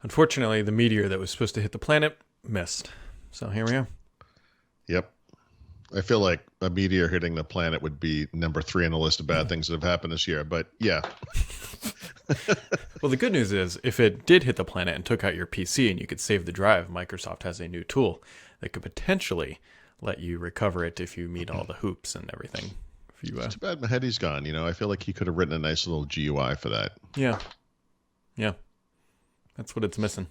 Unfortunately, the meteor that was supposed to hit the planet missed. So here we are. Yep. I feel like a meteor hitting the planet would be number 3 on the list of bad things that have happened this year. But yeah, Well, the good news is if it did hit the planet and took out your PC and you could save the drive, Microsoft has a new tool that could potentially let you recover it if you meet all the hoops and everything. If you, it's too bad Mahedy's gone. I feel like he could have written a nice little GUI for that. yeah, that's what it's missing.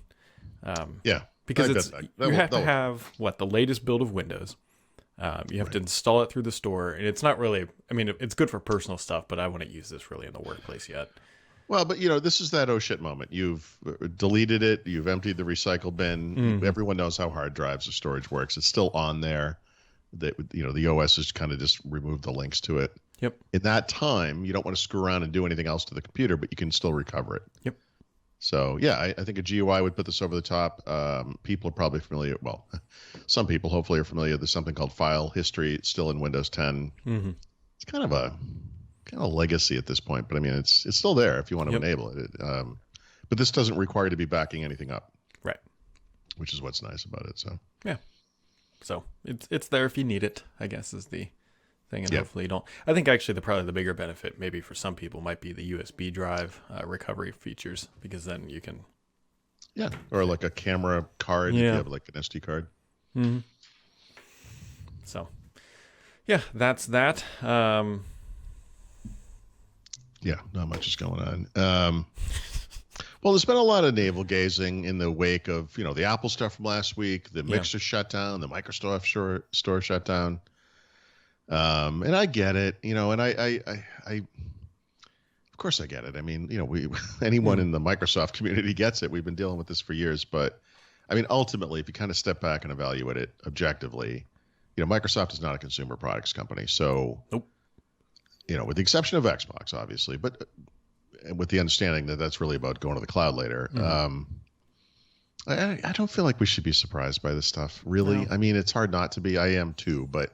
Yeah. Because you have to have the latest build of Windows. You have to install it through the store, and it's not really. I mean, it's good for personal stuff, but I wouldn't use this really in the workplace yet. Well, but this is that oh shit moment. You've deleted it. You've emptied the recycle bin. Everyone knows how hard drives or storage works. It's still on there. That the OS has kind of just removed the links to it. Yep. In that time, you don't want to screw around and do anything else to the computer, but you can still recover it. Yep. So yeah, I think a GUI would put this over the top. People are probably familiar. Well, some people hopefully are familiar. There's something called file history. It's still in Windows 10. Mm-hmm. It's kind of a legacy at this point, but I mean, it's still there if you want to enable it. But this doesn't require you to be backing anything up, right? Which is what's nice about it. So yeah, so it's there if you need it, I guess, is the thing, and hopefully you don't. I think actually probably the bigger benefit maybe for some people might be the USB drive recovery features, because then you can or like a camera card if you have like an SD card. Mm-hmm. So yeah, that's that. Yeah, not much is going on. Well, there's been a lot of navel gazing in the wake of the Apple stuff from last week, the Mixer shutdown, the Microsoft store shutdown. And I get it, and I of course I get it. I mean, anyone in the Microsoft community gets it. We've been dealing with this for years, but I mean, ultimately, if you kind of step back and evaluate it objectively, Microsoft is not a consumer products company. So, nope. With the exception of Xbox, obviously, but with the understanding that that's really about going to the cloud later. Mm-hmm. I don't feel like we should be surprised by this stuff, really. No. I mean, it's hard not to be. I am too, but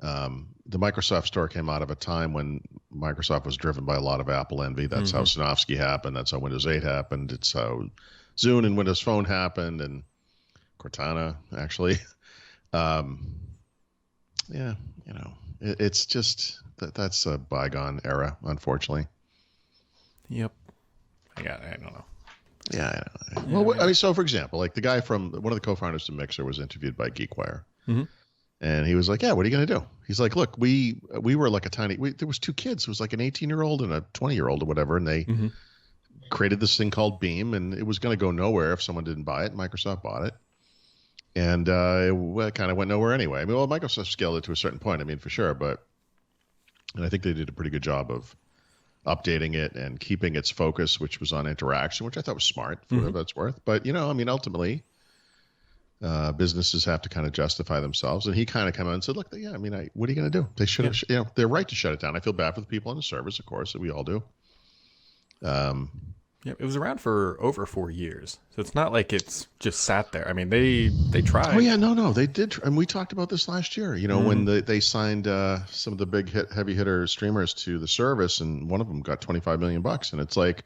the Microsoft store came out of a time when Microsoft was driven by a lot of Apple envy. That's how Sanofsky happened. That's how Windows 8 happened. It's how Zune and Windows Phone happened, and Cortana, actually. It's just that's a bygone era, unfortunately. Yep. I don't know. Yeah. Well, I mean, so for example, like the guy from one of the co-founders of Mixer was interviewed by GeekWire. Mm-hmm. And he was like, yeah, what are you going to do? He's like, look, we were like there was 2 kids. It was like an 18-year-old and a 20-year-old or whatever. And they created this thing called Beam, and it was going to go nowhere if someone didn't buy it. Microsoft bought it. And it kind of went nowhere anyway. I mean, well, Microsoft scaled it to a certain point, I mean, for sure. And I think they did a pretty good job of updating it and keeping its focus, which was on interaction, which I thought was smart for whatever that's worth. But, I mean, ultimately, businesses have to kind of justify themselves. And he kind of came out and said, look, yeah, I mean, what are you going to do? They should have, they're right to shut it down. I feel bad for the people on the service, of course, that we all do. Yeah, it was around for over 4 years, so it's not like it's just sat there. I mean, they tried. Oh yeah, no, they did, and we talked about this last year. When they signed some of the big heavy hitter streamers to the service, and one of them got $25 million, and it's like,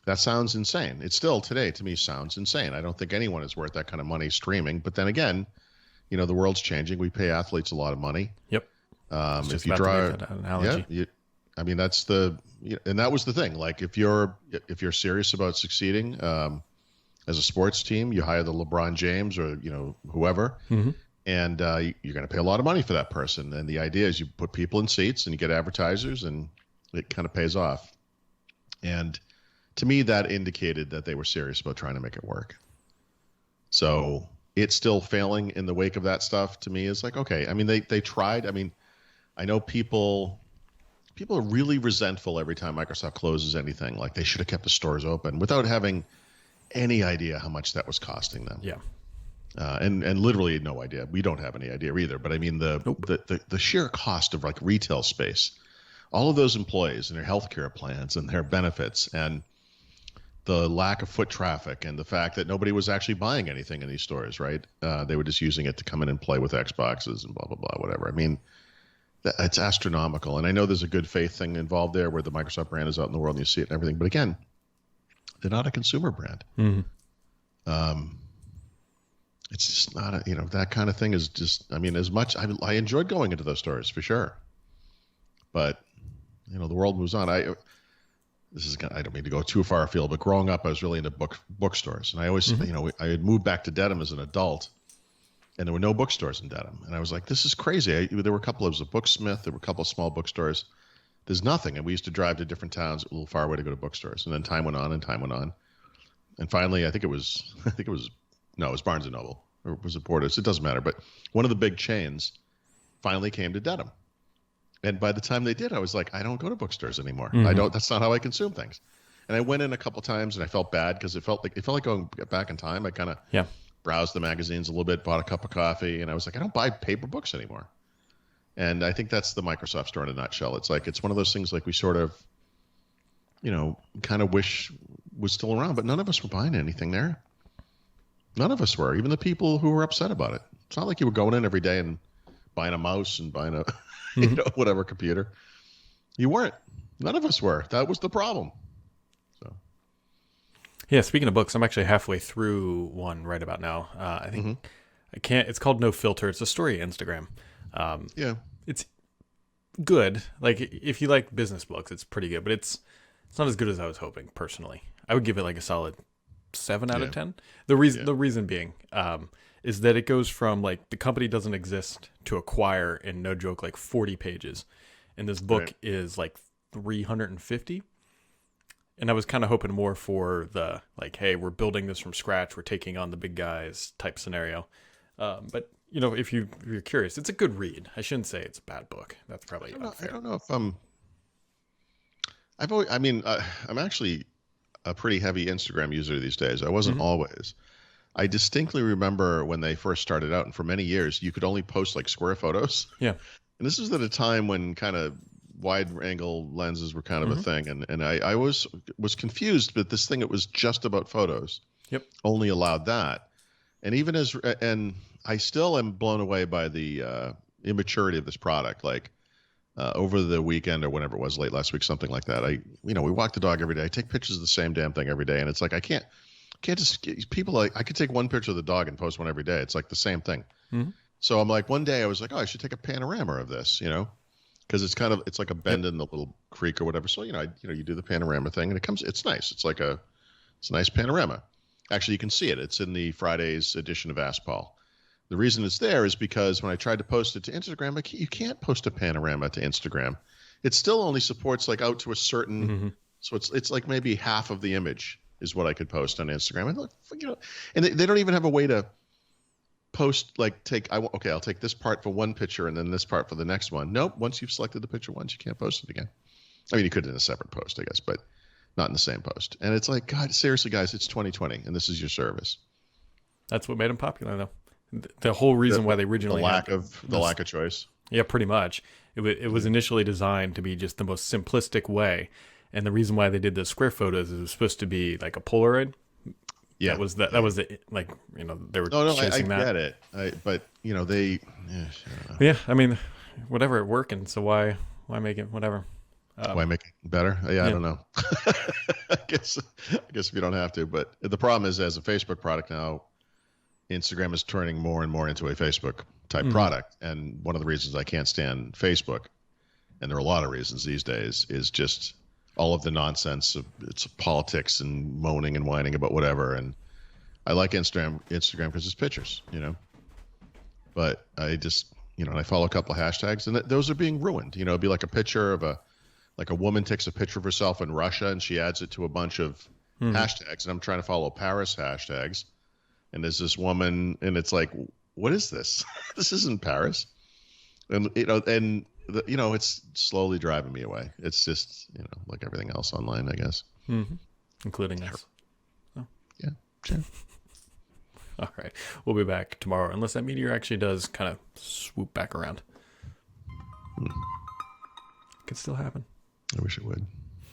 that sounds insane. It still today to me sounds insane. I don't think anyone is worth that kind of money streaming. But then again, the world's changing. We pay athletes a lot of money. Yep. If you draw that analogy. I mean, that's and that was the thing. Like, if you're serious about succeeding as a sports team, you hire the LeBron James or whoever, and you're going to pay a lot of money for that person. And the idea is you put people in seats and you get advertisers, and it kind of pays off. And to me, that indicated that they were serious about trying to make it work. So it's still failing in the wake of that stuff. To me, is like, okay. I mean, they tried. I mean, I know people are really resentful every time Microsoft closes anything. Like, they should have kept the stores open without having any idea how much that was costing them. Yeah. And literally no idea. We don't have any idea either. But I mean, the sheer cost of like retail space, all of those employees and their healthcare plans and their benefits, and the lack of foot traffic, and the fact that nobody was actually buying anything in these stores, right? They were just using it to come in and play with Xboxes and blah, blah, blah, whatever. I mean, it's astronomical. And I know there's a good faith thing involved there where the Microsoft brand is out in the world and you see it and everything. But again, They're not a consumer brand. Mm-hmm. It's just not a, that kind of thing is just, I mean, as much, I enjoyed going into those stores for sure. But, the world moves on. I don't mean to go too far afield, but growing up, I was really into bookstores. And I always, I had moved back to Dedham as an adult, and there were no bookstores in Dedham. And I was like, this is crazy. There were a couple, there was a Booksmith, there were a couple of small bookstores. There's nothing. And we used to drive to different towns a little far away to go to bookstores. And then time went on and time went on. And finally, it was Barnes & Noble. Or was it Borders? It doesn't matter. But one of the big chains finally came to Dedham. And by the time they did, I was like, I don't go to bookstores anymore. Mm-hmm. That's not how I consume things. And I went in a couple times and I felt bad because it felt like going back in time. I kind of browsed the magazines a little bit, bought a cup of coffee, and I was like, I don't buy paper books anymore. And I think that's the Microsoft Store in a nutshell. It's like, it's one of those things like we sort of, kind of wish was still around, but none of us were buying anything there. None of us were, even the people who were upset about it. It's not like you were going in every day and buying a mouse and buying a, whatever computer. You weren't. None of us were. That was the problem. So. Yeah, speaking of books, I'm actually halfway through one right about now. I think it's called No Filter. It's a story Instagram. It's good. Like, if you like business books, it's pretty good, but it's not as good as I was hoping, personally. I would give it like a solid 7 out of 10. The reason being is that it goes from like the company doesn't exist to acquire in, no joke, like 40 pages. And this book is like 350. And I was kind of hoping more for the like, hey, we're building this from scratch, we're taking on the big guys type scenario. But if you're curious, it's a good read. I shouldn't say it's a bad book. That's probably unfair. I don't know if I'm actually a pretty heavy Instagram user these days. I wasn't always. I distinctly remember when they first started out, and for many years, you could only post like square photos. Yeah. And this was at a time when kind of wide angle lenses were kind of a thing. And I was confused, but this thing, it was just about photos. Yep. Only allowed that. And I still am blown away by the immaturity of this product. Like over the weekend or whenever it was, late last week, something like that. We walk the dog every day. I take pictures of the same damn thing every day. And it's like, I can't just, people like, I could take one picture of the dog and post one every day. It's like the same thing. Mm-hmm. So I'm like, one day I was like, I should take a panorama of this, because it's like a bend in the little creek or whatever. So, you do the panorama thing and it's nice. It's a nice panorama. Actually, you can see it. It's in the Friday's edition of Ask Paul. The reason it's there is because when I tried to post it to Instagram, you can't post a panorama to Instagram. It still only supports like out to a certain, so it's like maybe half of the image is what I could post on Instagram. And look, and they don't even have a way to post, like I'll take this part for one picture and then this part for the next one. Nope. Once you've selected the picture once, you can't post it again. I mean, you could in a separate post, I guess, but not in the same post. And it's like, God, seriously, guys, it's 2020 and this is your service. That's what made them popular, though. The whole reason why they originally the lack of choice. Yeah, pretty much. It was initially designed to be just the most simplistic way, and the reason why they did the square photos is it was supposed to be like a Polaroid. Yeah, that was the like they were chasing that. I get it, but they. Yeah, I mean, whatever, it working. So why make it whatever? Why make it better? Yeah, I don't know. I guess if you don't have to, but the problem is, as a Facebook product now, Instagram is turning more and more into a Facebook type product. And one of the reasons I can't stand Facebook, and there are a lot of reasons these days, is just all of the nonsense of it's politics and moaning and whining about whatever. And I like Instagram because it's pictures, but I just, and I follow a couple of hashtags and those are being ruined. It'd be like a picture of a woman takes a picture of herself in Russia and she adds it to a bunch of hashtags. And I'm trying to follow Paris hashtags. And there's this woman, and it's like, what is this? This isn't Paris. And, it's slowly driving me away. It's just, like everything else online, I guess. Mm-hmm. Including us. Oh. Yeah, sure. All right. We'll be back tomorrow, unless that meteor actually does kind of swoop back around. Could still happen. I wish it would.